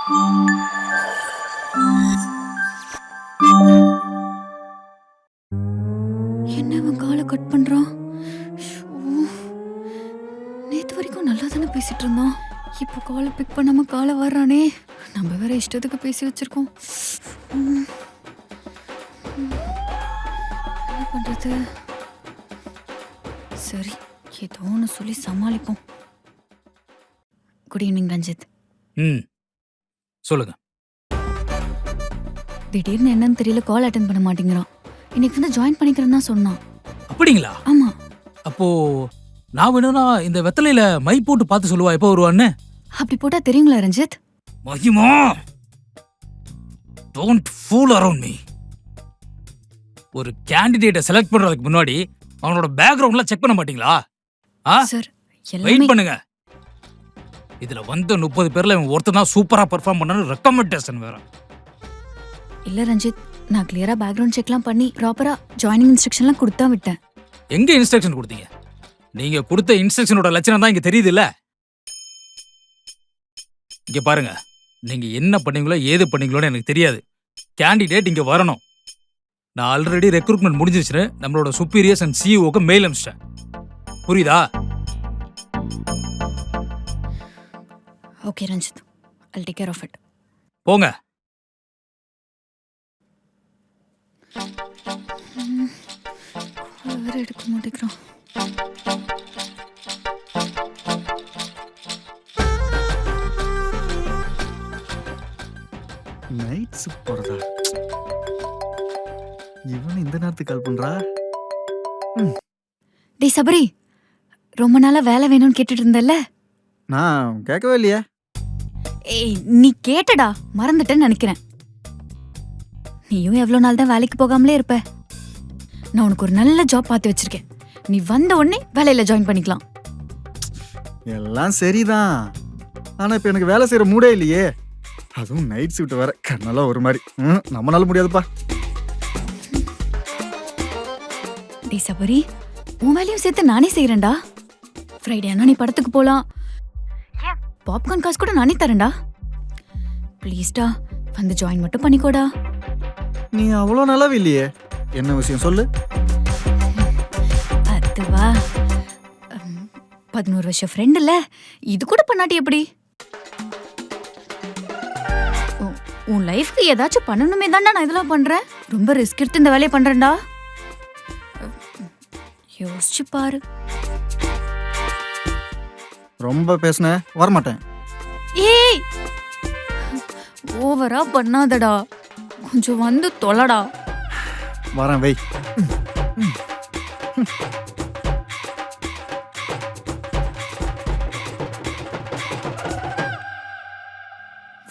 என்ன அவன் காலை கட் பண்றான்? ஷோ, நேத்து வரைக்கும் நல்லா தானே பேசிட்டு இருந்தோம். இப்போ காலை பிக் பண்ணாம காலை வர்றானே. நம்ம வேற இஷ்டத்துக்கு பேசி வச்சிருக்கோம். ம், என்ன பண்றது? சரி, ஏதோ ஒன்று சொல்லி சமாளிப்போம். Good evening Ranjith. சொல்லுங்க. திடீர்னு என்னன்னு தெரியல, கால் அட்டன் பண்ண மாட்டேங்கிறான். இன்னைக்கு வந்து ஜாயின் பண்ணிக்கிறேன்னு தான் சொன்னான். அப்படிங்களா? ஆமா, அப்போ நான் வேணும்னா இந்த வெத்தலையில மை போட்டு பார்த்து சொல்லுவா எப்போ வருவான்னு. அப்படி போட்டா தெரியுங்களா ரஞ்சித்? மகிமா, டோன்ட் ஃபூல் அரவுண்ட் மீ. ஒரு கேண்டிடேட்டை செலக்ட் பண்றதுக்கு முன்னாடி அவனோட பேக்ரவுண்ட்லாம் செக் பண்ண மாட்டீங்களா? சார், வெயிட் எல்லாமே பண்ணுங்க. இதுல வந்த 30 பேர்ல இவன் ஒருத்தன் தான் சூப்பரா பெர்ஃபார்ம் பண்ணான்னு ரெக்கமெண்டேஷன் வேற. இல்ல ரஞ்சித், நான் கிளியரா பேக்ரவுண்ட் செக்லாம் பண்ணி ப்ராப்பரா ஜாயினிங் இன்ஸ்ட்ரக்ஷன்லாம் கொடுத்தா விட்டேன். எங்க இன்ஸ்ட்ரக்ஷன் கொடுத்தீங்க? நீங்க கொடுத்த இன்ஸ்ட்ரக்ஷனோட லட்சணம் தான் இங்க தெரியுது இல்ல? இங்க பாருங்க, நீங்க என்ன பண்ணீங்களோ ஏது பண்ணீங்களோன்னு எனக்கு தெரியாது. கேண்டிடேட் இங்க வரணும். நான் ஆல்ரெடி ரெக்ரூட்மெண்ட் முடிஞ்சிருச்சு. நம்மளோட சுப்பீரியர்ஸ் அண்ட் சிஇஓக்கு மெயில் அனுப்பிச்சிட்டேன். புரியுதா? Okay Ranjith, I'll take care of it. போங்க. வேற எடுக்க மாட்டேங்கிறான். நைட் ஷிஃப்ட் போறதா? இவன் இந்த நேரத்துக்கு கால் பண்றா? டேய் சபரி, ரொம்ப நாளா வேலை வேணும்னு கேட்டுட்டு இருந்தல்ல? நான் கேட்கவே இல்லையே. ஏய், நீ கேட்டடா, மறந்துட்டேன்னு நினைக்கிறேன். நீயும் எவ்வளவு நாள் தான் வேலைக்கு போகாமலே இருப்ப. நான் உனக்கு ஒரு நல்ல ஜாப் பார்த்து வச்சிருக்கேன். நீ வந்த உடனே வேலையில ஜாயின் பண்ணிக்கலாம். எல்லாம் சரிதான், ஆனா இப்ப எனக்கு வேலை செய்யற மூடே இல்லையே. அதுவும் நைட் ஷிஃப்ட் வேற, கண்ணெல்லாம் ஒரு மாதிரி. நம்மளால முடியாதுப்பா. டேய் சபரி, உன் வேலையும் சேர்த்து நானே செய்யறேன்டா. ஃப்ரைடே ஆனா நீ படத்துக்கு போலாம். பாப்கார்ன் காசு கூட நானே தரேன்டா. ப்ளீஸ்டா, வந்து ஜாயின் மட்டும் பண்ணிக்கோடா. நீ அவ்வளோ நல்லாவே இல்லையே. என்ன விஷயம் சொல்லு. அதுவா, 11 வருஷம் ஃப்ரெண்ட் இல்ல, இது கூட பண்ணாட்டி எப்படி? உன் லைஃப்க்கு ஏதாச்சும் பண்ணணுமே தான்டா நான் இதெல்லாம் பண்றேன். ரொம்ப ரிஸ்க் எடுத்து இந்த வேலையை பண்றேன்டா. யோசிச்சு பாரு. ரொம்ப பேசுன வரமாட்டேன். ஏய், ஓவரா பண்ணாதடா, கொஞ்சம் வந்து தொலைடா. வரேன், வை.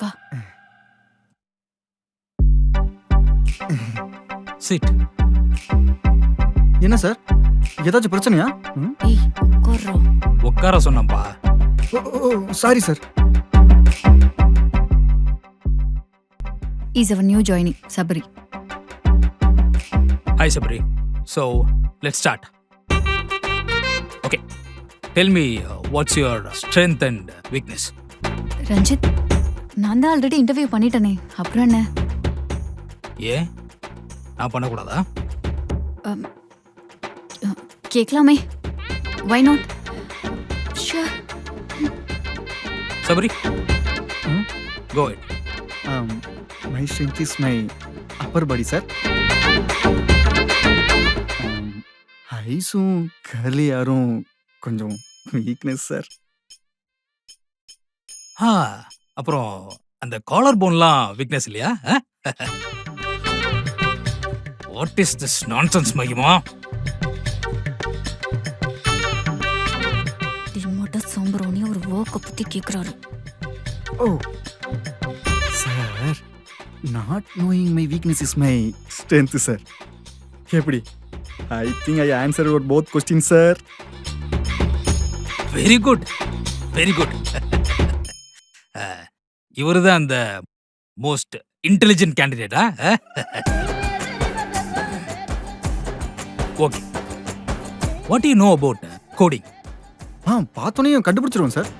வா. சிட். என்ன சார், ஏதாச்சும் பிரச்சனையா? ஏய், உட்கார்றா. உட்கார சொன்னப்பா. Sorry sir. Is our new joining Sabari. Hi Sabri. So, let's start. Okay. Tell me what's your strength and weakness? Ranjith, நான் தான் ஆல்ரெடி இன்டர்வியூ பண்ணிட்டேனே, அப்புறம் என்ன? ஏன் நான் பண்ணக்கூடாதா? கேட்கலாமே. Why not? Sure. Sabri, go ahead. My strength is my upper body, sir. ஐஸும் கர்லி யாரும் கொஞ்சம் வீக்னஸ் சார். அப்புறம் அந்த காலர் போன்லாம் வீக்னஸ் இல்லையா? What is this nonsense மகிமா? டிமோட்டா சம்பரோனி ஒரு ஒர்க்கை பத்தி கேக்குறாரு. Oh sir, not knowing my weakness is my strength sir. எப்படி? I think I answered both questions, sir. Very good. Very good. இவருதான் அந்த மோஸ்ட் இன்டெலிஜென்ட் கேண்டிடேட்டா? Okay. What you know about coding? பார்த்தோன்னே கண்டுபிடிச்சிருவோம் சார்.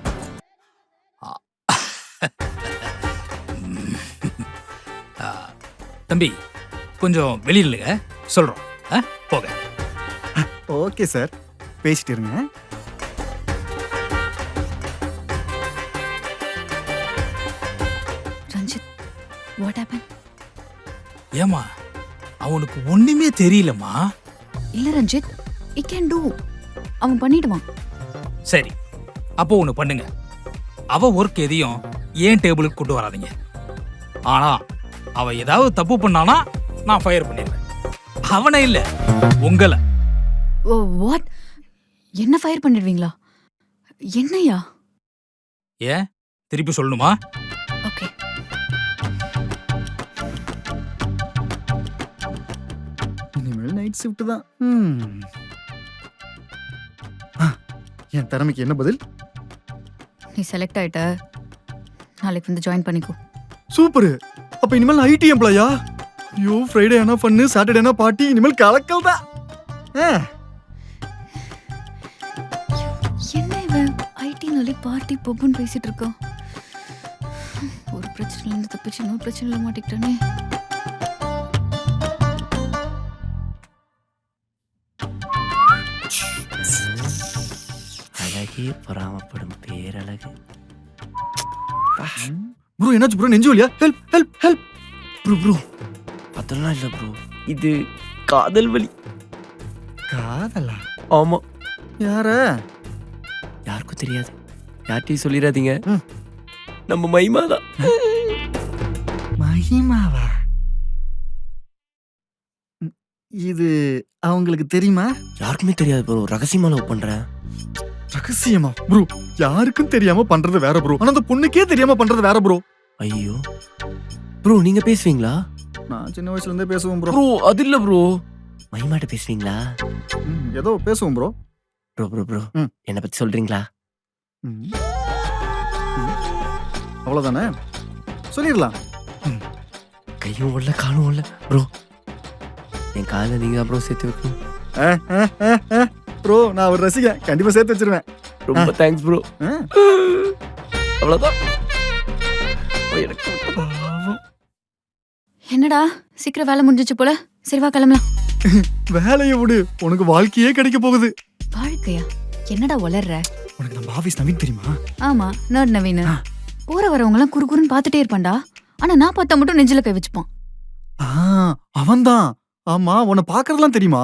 தம்பி கொஞ்சம் வெளியில் இல்லைங்க சொல்கிறோம். போக. ஓகே சார், பேசிட்டு இருங்க. Ranjith, what happen? ஏமா அவனுக்கு ஒண்ணுமே தெரியலம்மா. இல்ல ரஞ்சித், இ கேன் டூ. அவன் பண்ணிடுவான். சரி, அப்போ ஒன்று பண்ணுங்க. அவ ஒர்க் எதையும் ஏன் டேபிளுக்கு கொண்டு வராதீங்க. ஆனா அவ ஏதாவது தப்பு பண்ணானா நான் ஃபயர் பண்ணிடுவேன். அவனை இல்ல, உங்களை. Oh what? என்ன ஃபயர் பண்ணிடுவீங்களா? என்னையா? ஏன் திருப்பி சொல்லணுமா? ஓகே. இனிமேல் நைட் ஷிஃப்ட் தான். என் திறமைக்கு என்ன பதில்? நீ செலக்ட் ஆயிட்ட, நாளைக்கு வந்து ஜாயின் பண்ணிக்கோ. சூப்பர். அப்ப இனிமேல் ஐடி எம்ப்ளாயா? ஐயோ, ஃப்ரைடே ஆனா ஃபன்னு, சாட்டர்டே ஆனா பார்ட்டி, இனிமேல் கலக்கல் தான். என்ன இவன் ஐடினாலே பார்ட்டி பப்புன்னு பேசிட்டு இருக்கான். ஒரு பிரச்சனைல இருந்து தப்பிச்சு இன்னொரு பிரச்சனையில மாட்டிக்கிட்டானே. அழகே பொறாமப்படும் பேரழகு. ப்ரோ என்னாச்சு ப்ரோ? நெஞ்சு வலியா? Help help help. ப்ரோ அதெல்லாம் இல்லை ப்ரோ, இது காதல் வலி. காதலா? ஆமா. யார? யாருக்கும் தெரியாது, யார்ட்டையும் சொல்லிடாதீங்க. நம்ம மகிமா தான். மகிமாவா? இது அவங்களுக்கு தெரியுமா? யாருக்குமே தெரியாது ப்ரோ, ரகசியமா லவ் பண்றேன். ரகசியமா? ப்ரோ யாருக்கும் தெரியாம பண்றது வேற ப்ரோ, ஆனா அந்த பொண்ணுக்கே தெரியாம பண்றது வேற ப்ரோ. ஐயோ ப்ரோ, நீங்க பேசுவீங்களா? நான் சின்ன வயசுல இருந்தே பேசுவோம் ப்ரோ. ப்ரோ அது இல்ல ப்ரோ, மகிமாட்ட பேசுவீங்களா? ஏதோ பேசுவோம் ப்ரோ. ப்ரோ ப்ரோ ப்ரோ என்னை பத்தி சொல்றீங்களா? அவ்வளவுதானே, சொல்லிடலாம். கையும் இல்ல காலும் இல்ல ப்ரோ, என் காலை நீங்க தான் ப்ரோ சேர்த்து வைக்கணும். ப்ரோ நான் ஒரு ரசிகன், கண்டிப்பா சேர்த்து வச்சிருவேன். ரொம்ப தேங்க்ஸ் ப்ரோ. அவ்வளவுதான். எனக்கு என்னடா சீக்கிரம் வேலை முடிஞ்சிச்சு போல. சரி வா கிளம்பலாம். வேலையை விடு, உனக்கு வாழ்க்கையே கிடைக்க போகுது. வாழ்க்கையா? என்னடா வளர்ற? உனக்கு நம்ம ஆபீஸ் நவீன் தெரியுமா? ஆமா, நர்ட் நவீன். போற வரவங்க எல்லாம் குறுகுறுன்னு பாத்துட்டே இருப்பான்டா. ஆனா நான் பார்த்தா மட்டும் நெஞ்சில கை வச்சுப்பான். அவன்தான். ஆமா, உன்னை பாக்குறதெல்லாம் தெரியுமா?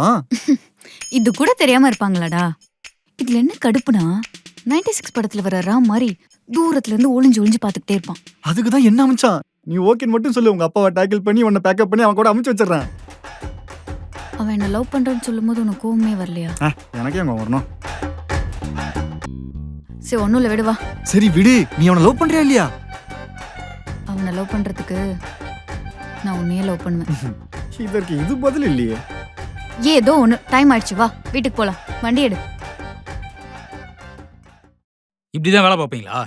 இது கூட தெரியாம இருப்பாங்களாடா? இதுல என்ன கடுப்புனா, 96 படத்துல வர ராம் மாதிரி தூரத்துல இருந்து ஒளிஞ்சு ஒளிஞ்சு பாத்துக்கிட்டே இருப்பான். அதுக்குதான் என்ன அமைச்சான், நீ ஓகேன்னு மட்டும் சொல்லு, உங்க அப்பாவை டேக்கிள் பண்ணி உன்னை பேக்கப் பண்ணி அவன் கூட அமைச்சு வச்சிடறேன். அவன் என்ன லவ் பண்றேன்னு சொல்லும் போது உனக்கு கோவமே வரலையா? எனக்கே அங்க வரணும். சரி ஒன்னும் இல்ல, விடுவா. சரி விடு, நீ அவனை லவ் பண்றியா இல்லையா? அவனை லவ் பண்றதுக்கு நான் உன்னையே லவ் பண்ணுவேன். இதற்கு இது பதில் இல்லையே. ஏதோ ஒண்ணு, டைம் ஆயிடுச்சு, வா வீட்டுக்கு போலாம். வண்டி எடு. இப்படிதான் வேலை பார்ப்பீங்களா?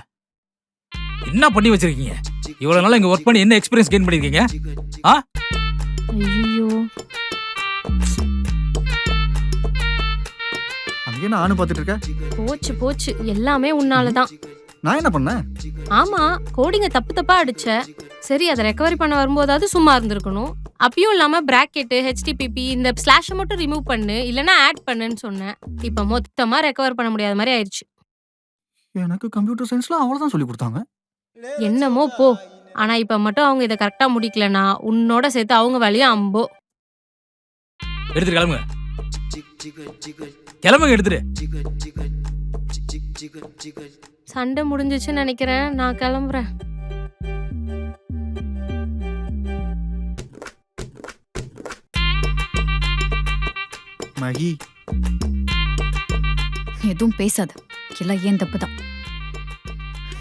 என்ன பண்ணி வச்சிருக்கீங்க? இவ்வளவு நாளா இங்க ஒர்க் பண்ணி என்ன எக்ஸ்பீரியன்ஸ் கெயின் பண்ணிருக்கீங்க? ஐயோ, அங்கே நானும் பாத்துட்டு இருக்கேன். போச்சு போச்சு, எல்லாமே உன்னாலதான். நான் என்ன பண்ணேன்? ஆமா, கோடிங்க தப்பு தப்பா அடிச்ச. சரி, அதை ரெக்கவரி பண்ண வரும்போதாவது சும்மா இருந்திருக்கணும். அப்பயும் இல்லாம பிராக்கெட், HTTP இந்த ஸ்லாஷ் மட்டும் ரிமூவ் பண்ணு, இல்லனா ஆட் பண்ணுன்னு சொன்னேன். இப்ப மொத்தமா ரெக்கவர் பண்ண முடியாத மாதிரி ஆயிடுச்சு. எனக்கு கம்ப்யூட்டர் சயின்ஸ்ல அவ்வளவுதான் சொல்லி கொடுத்தாங்க. என்னமோ போ. ஆனா இப்ப மட்டும் அவங்க இதை கரெக்டா முடிக்கலனா உன்னோட சேர்த்து அவங்க வேலையும் அம்போ. எடுத்துட்டு கிளம்புங்க. கிளம்புங்க, எடுத்துட்டு. சண்டை முடிஞ்சிச்சுன்னு நினைக்கிறேன், நான் கிளம்புறேன். மகி, எதுவும் பேசாத, எல்லாம் ஏன் தப்பு தான்.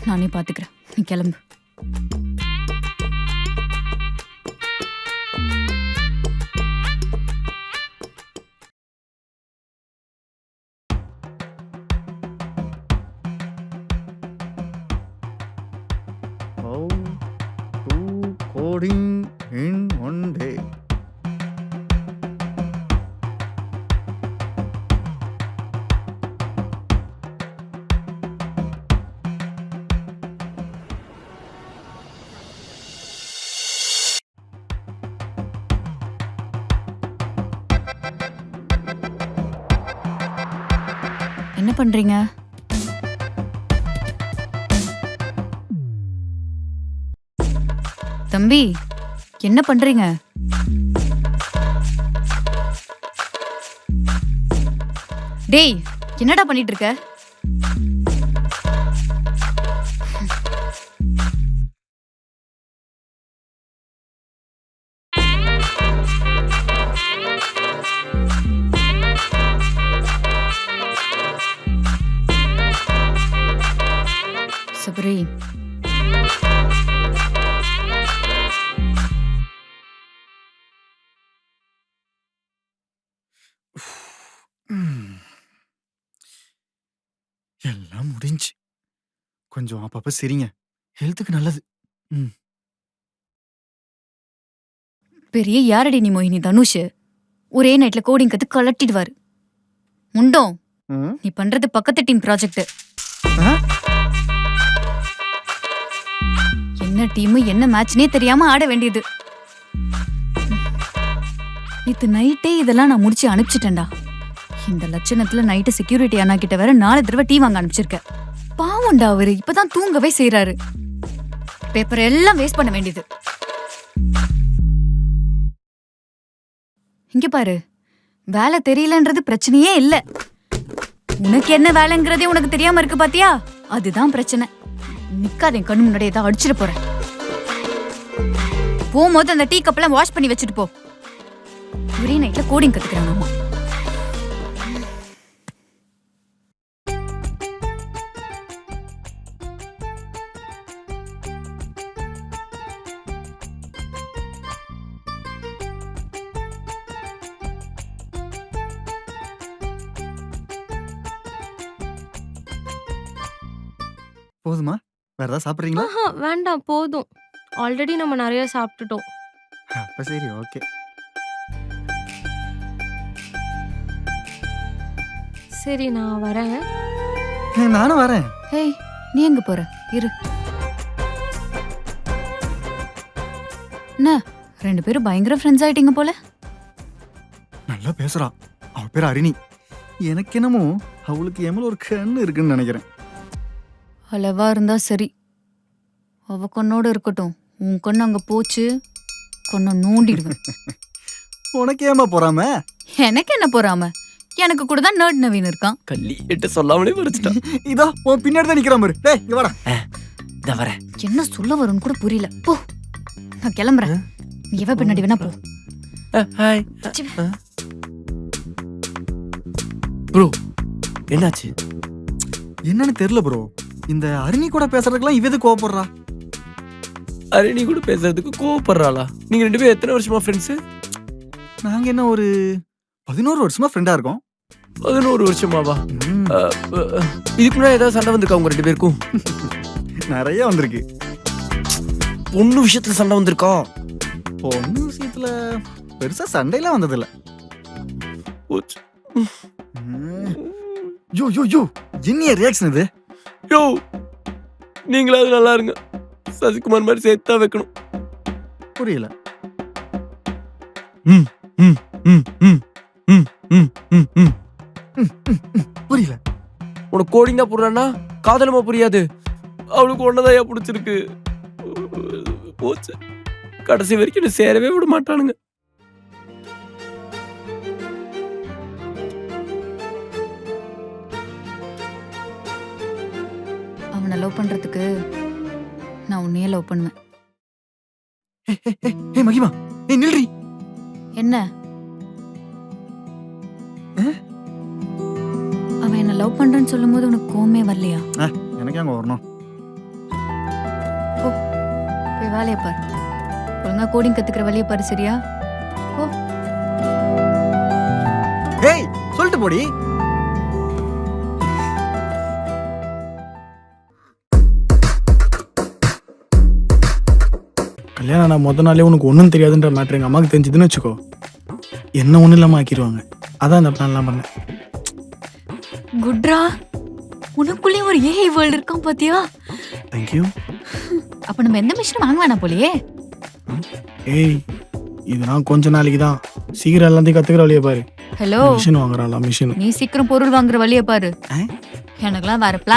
நானே பாத்துக்கிறேன், நீ கிளம்பு. how to coding in one day. என்ன பண்றீங்க? தம்பி, என்ன பண்றீங்க? டேய், என்னடா பண்ணிட்டு இருக்க? சபரி, எல்லாம் முடிஞ்சு. கொஞ்சம் அப்பப்ப சிரிங்க, ஹெல்த்துக்கு நல்லது. பெரிய யாரடி நீ மோகினி தனுஷ்? ஒரே நைட்ல கோடிங் கத்து கலட்டிடுவாரு. முண்டோம், ம். நீ பண்றது பக்கத்து டீம் ப்ராஜெக்ட். ஆ? என்ன டீம் என்ன மேட்ச்னே தெரியாம ஆட வேண்டியது. நேத்து நைட்டே இதெல்லாம் நான் முடிச்சு அனுப்பிச்சிட்டேன்டா. இந்த லட்சணத்துல நைட்டு செக்யூரிட்டி அண்ணா கிட்ட வேற 4 தடவை டீ வாங்க அனுப்பிச்சிருக்கேன். பாவம்டா, அவரு இப்பதான் தூங்கவே செய்யறாரு. பேப்பர் எல்லாம் வேஸ்ட் பண்ண வேண்டியது. இங்க பாரு, வேலை தெரியலன்றது பிரச்சனையே இல்ல. உனக்கு என்ன வேலைங்கிறதே உனக்கு தெரியாம இருக்கு பாத்தியா? அதுதான் பிரச்சனை. நிக்காத, என் கண்ணு முன்னாடி ஏதாவது அடிச்சிட போறேன். போகும்போது அந்த டீ கப்பெல்லாம் வாஷ் பண்ணி வச்சுட்டு போ. ஒரே நைட்ல கோடிங் கத்துக்கிறாங்க அம்மா. போதுமா? வேற ஏதாவது சாப்பிட்றீங்களா? ஆஹா வேண்டாம் போதும். ஆல்ரெடி நம்ம நிறைய சாப்பிட்டுட்டோம். அப்ப சரி, ஓகே. சரி நான் வரேன். நானும் வரேன். ஹேய், நீ எங்க போற? இரு. என்ன 2 பேரும் பயங்கர ஃப்ரெண்ட்ஸ் ஆயிட்டீங்க போல. நல்லா பேசுறா. அவ பேர் அரிணி. எனக்கு என்னமோ அவளுக்கு என் மேல ஒரு கண்ணு இருக்குன்னு நினைக்கிறேன். அளவா இருந்தா சரி. அவ கண்ணோட இருக்கட்டும். உன் கண்ணு அங்க போச்சு, கண்ணை நோண்டிடுவேன். உனக்கு ஏமா போறாம? எனக்கு என்ன போறாம? எனக்கு கூட தான் நர்ட் நவீன் இருக்கான். கள்ளி எட்ட சொல்லாமலே பறிச்சிட்டான். இதோ உன் பின்னாடி தான் நிக்கிறான் பாரு. டேய், இங்க வாடா. இத வரேன். என்ன சொல்ல வரும்னு கூட புரியல. போ, நான் கிளம்புறேன். நீ எவ பின்னாடி வேணா போ. Hi C. ப்ரோ, என்னாச்சு? என்னன்னு தெரியல ப்ரோ. இந்த அரிணி கூட பேசுறதுக்கெல்லாம் இவ எது கோவப்படுறா? அரிணி கூட பேசுறதுக்கு கோவப்படுறாளா? நீங்க 2 பேரும் எத்தனை வருஷமா ஃப்ரெண்ட்ஸ்? நாங்க என்ன ஒரு 11 வருஷமா ஃப்ரெண்டா இருக்கோம். 11 வருஷமாவா? ம், இதுக்கு முன்னாடி ஏதாவது சண்டை வந்திருக்கா உங்க 2 பேருக்கும்? நிறைய வந்திருக்கு. பொண்ணு விஷயத்துல சண்டை வந்திருக்கா? பொண்ணு விஷயத்துல பெருசா சண்டையெல்லாம் வந்ததில்ல. போச்சு. யோ யோ யோ, என்ன ரியாக்ஷன் இது? யோ, நீங்களாவது நல்லா இருங்க. சசிகுமார் மாதிரி சேர்த்தா வைக்கணும். புரியல. ம் ம் ம் ம் ம் ம் ம் ம். புரியல. உனக்கு கோடிங் தான் புரியானா காதலமா புரியாது. அவளுக்கு ஒன்னதான் பிடிச்சிருக்கு. போச்சு. கடைசி வரைக்கும் என்னை சேரவே விட மாட்டானுங்க. அவனை லவ் பண்றதுக்கு நான் உன்னையே லவ் பண்ணுவேன். ஏய் மகிமா, ஏய் நில்றி. என்ன? அவன் என்ன லவ் பண்றேன்னு சொல்லும் போது உனக்கு கோவமே வரலையா? எனக்கு அங்க வரணும். போய் வேலையை பாரு. ஒழுங்கா கோடிங் கத்துக்கிற வழியை பாரு, சரியா? ஓ, ஏய் சொல்லிட்டு போடி. கல்யாணம் நான் முத நாளே உனக்கு ஒன்றும் தெரியாதுன்ற மேட்ரு எங்கள் அம்மாவுக்கு தெரிஞ்சதுன்னு வச்சுக்கோ, என்ன ஒன்றும் இல்லாமல் ஆக்கிடுவாங்க. அதான் இந்த பிளான்லாம் பண்ணேன். குட்ரா, உனக்குள்ளேயும் ஒரு ஏஐ வேர்ல்டு இருக்கான் பாத்தியா? தேங்க்யூ. அப்ப நம்ம எந்த மிஷினும் வாங்க வேணாம் போலயே. ஏய், இதெல்லாம் கொஞ்ச நாளைக்கு தான். சீக்கிரம் எல்லாத்தையும் கற்றுக்கிற வழியை பாரு. ஹலோ மிஷின் வாங்குறாளா மிஷின்? நீ சீக்கிரம் பொருள் வாங்குற வழிய பாரு. ஆ? எனக்கெல்லாம் வேற